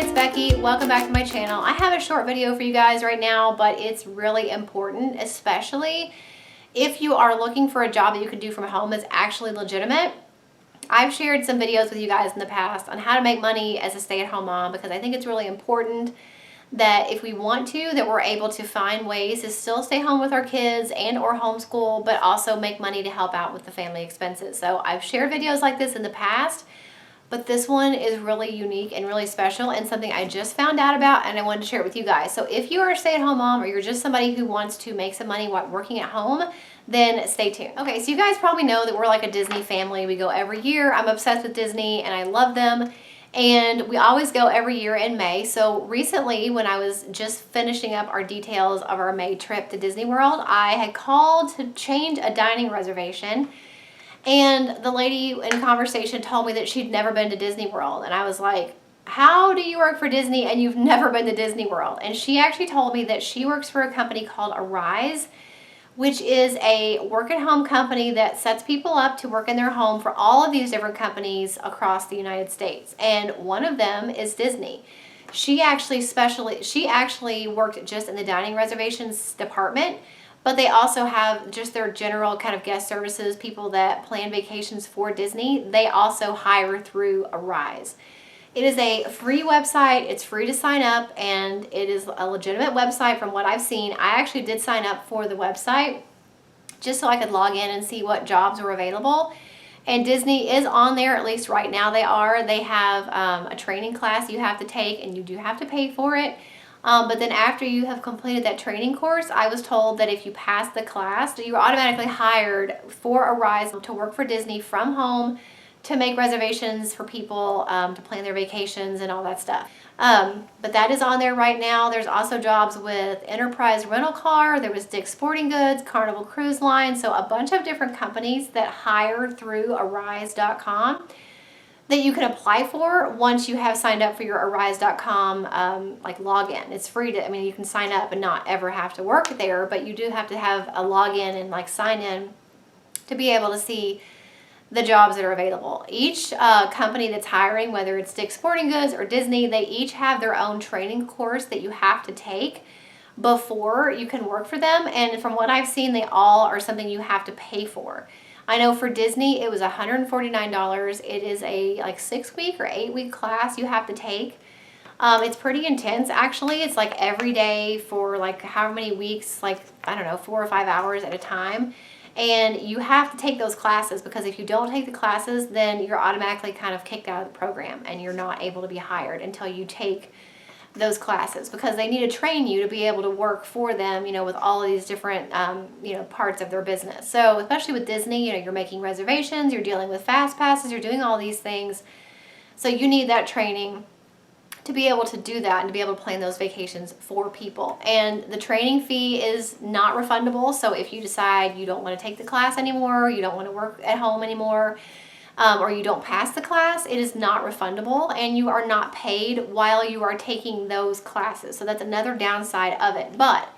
it's Becky. Welcome back to my channel. I have a short video for you guys right now, but it's really important, especially if you are looking for a job that you can do from home that's actually legitimate. I've shared some videos with you guys in the past on how to make money as a stay-at-home mom because I think it's really important that if we want to, that we're able to find ways to still stay home with our kids and or homeschool, but also make money to help out with the family expenses. So I've shared videos like this in the past, but this one is really unique and really special and something I just found out about and I wanted to share it with you guys. So if you are a stay-at-home mom or you're just somebody who wants to make some money while working at home, then stay tuned. Okay, so you guys probably know that we're like a Disney family. We go every year. I'm obsessed with Disney and I love them. And we always go every year in May. So recently, when I was just finishing up our details of our May trip to Disney World, I had called to change a dining reservation. And the lady in conversation told me that she'd never been to Disney World. And I was like, how do you work for Disney and you've never been to Disney World? And she actually told me that she works for a company called Arise, which is a work-at-home company that sets people up to work in their home for all of these different companies across the United States. And one of them is Disney. She actually worked just in the dining reservations department, but they also have just their general kind of guest services, people that plan vacations for Disney. They also hire through Arise. It is a free website. It's free to sign up, and it is a legitimate website from what I've seen. I actually did sign up for the website just so I could log in and see what jobs were available. And Disney is on there, at least right now they are. They have a training class you have to take, and you do have to pay for it. But then after you have completed that training course, I was told that if you pass the class, you are automatically hired for Arise to work for Disney from home, to make reservations for people, to plan their vacations and all that stuff. But that is on there right now. There's also jobs with Enterprise Rental Car. There was Dick's Sporting Goods, Carnival Cruise Line. So a bunch of different companies that hire through Arise.com that you can apply for once you have signed up for your Arise.com login. It's free to, you can sign up and not ever have to work there, but you do have to have a login and sign in to be able to see the jobs that are available. Each company that's hiring, whether it's Dick's Sporting Goods or Disney, they each have their own training course that you have to take before you can work for them. And from what I've seen, they all are something you have to pay for. I know for Disney, it was $149. It is a 6-week or 8-week class you have to take. It's pretty intense, actually. It's every day for however many weeks, 4 or 5 hours at a time. And you have to take those classes because if you don't take the classes, then you're automatically kind of kicked out of the program and you're not able to be hired until you take those classes because they need to train you to be able to work for them, with all of these different, parts of their business. So especially with Disney, you're making reservations, you're dealing with fast passes, you're doing all these things. So you need that training to be able to do that and to be able to plan those vacations for people. And the training fee is not refundable. So if you decide you don't want to take the class anymore, you don't want to work at home anymore, or you don't pass the class, it is not refundable and you are not paid while you are taking those classes. So that's another downside of it. But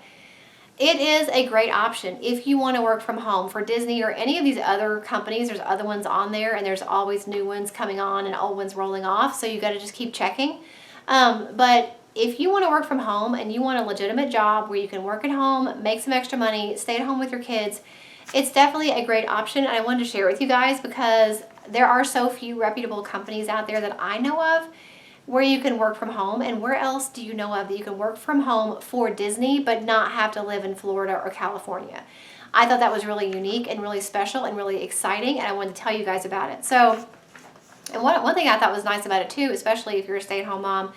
it is a great option if you want to work from home for Disney or any of these other companies. There's other ones on there and there's always new ones coming on and old ones rolling off. So you got to just keep checking. But if you want to work from home and you want a legitimate job where you can work at home, make some extra money, stay at home with your kids, it's definitely a great option. And I wanted to share it with you guys because there are so few reputable companies out there that I know of where you can work from home. And where else do you know of that you can work from home for Disney but not have to live in Florida or California? I thought that was really unique and really special and really exciting, and I wanted to tell you guys about it. So, and one thing I thought was nice about it too, especially if you're a stay-at-home mom,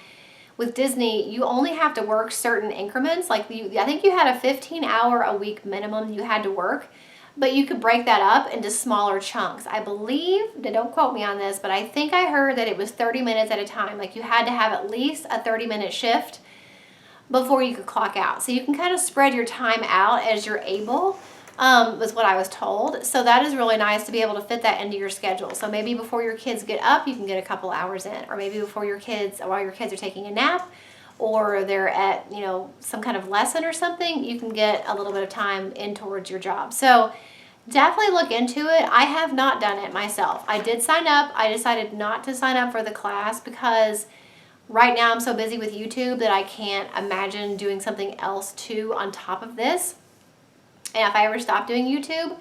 with Disney, you only have to work certain increments. I think you had a 15-hour-a-week minimum you had to work, but you could break that up into smaller chunks. I believe, don't quote me on this, but I think I heard that it was 30 minutes at a time. You had to have at least a 30-minute shift before you could clock out. So you can kind of spread your time out as you're able. Was what I was told. So that is really nice to be able to fit that into your schedule. So maybe before your kids get up, you can get a couple hours in, or maybe while your kids are taking a nap, or they're at, some kind of lesson or something, you can get a little bit of time in towards your job. So definitely look into it. I have not done it myself. I did sign up. I decided not to sign up for the class because Right now I'm so busy with YouTube that I can't imagine doing something else too on top of this. And if I ever stop doing YouTube,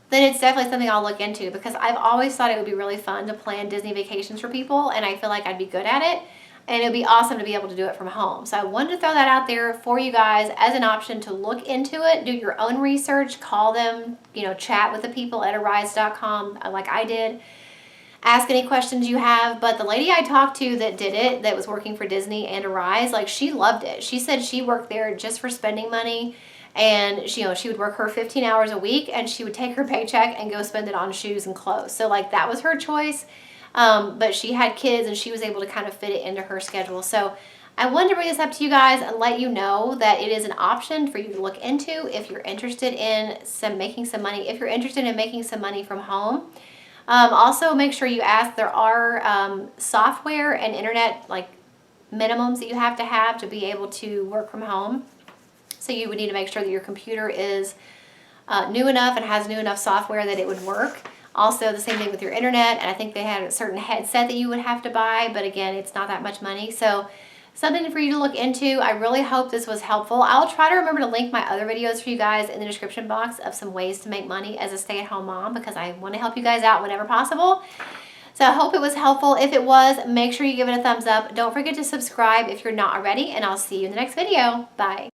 then it's definitely something I'll look into, because I've always thought it would be really fun to plan Disney vacations for people, and I feel like I'd be good at it, and it would be awesome to be able to do it from home. So I wanted to throw that out there for you guys as an option to look into it, do your own research, call them, chat with the people at arise.com like I did. Ask any questions you have. But the lady I talked to that did it, that was working for Disney and Arise, like, she loved it. She said she worked there just for spending money, and she would work her 15 hours a week, and she would take her paycheck and go spend it on shoes and clothes. So like, that was her choice. But she had kids, and she was able to kind of fit it into her schedule. So I wanted to bring this up to you guys and let you know that it is an option for you to look into if you're interested in making some money. If you're interested in making some money from home. Also, make sure you ask. There are software and internet minimums that you have to be able to work from home. So you would need to make sure that your computer is new enough and has new enough software that it would work. Also, the same thing with your internet, and I think they had a certain headset that you would have to buy, but again, it's not that much money. So something for you to look into. I really hope this was helpful. I'll try to remember to link my other videos for you guys in the description box of some ways to make money as a stay-at-home mom, because I want to help you guys out whenever possible. So I hope it was helpful. If it was, make sure you give it a thumbs up. Don't forget to subscribe if you're not already, and I'll see you in the next video. Bye.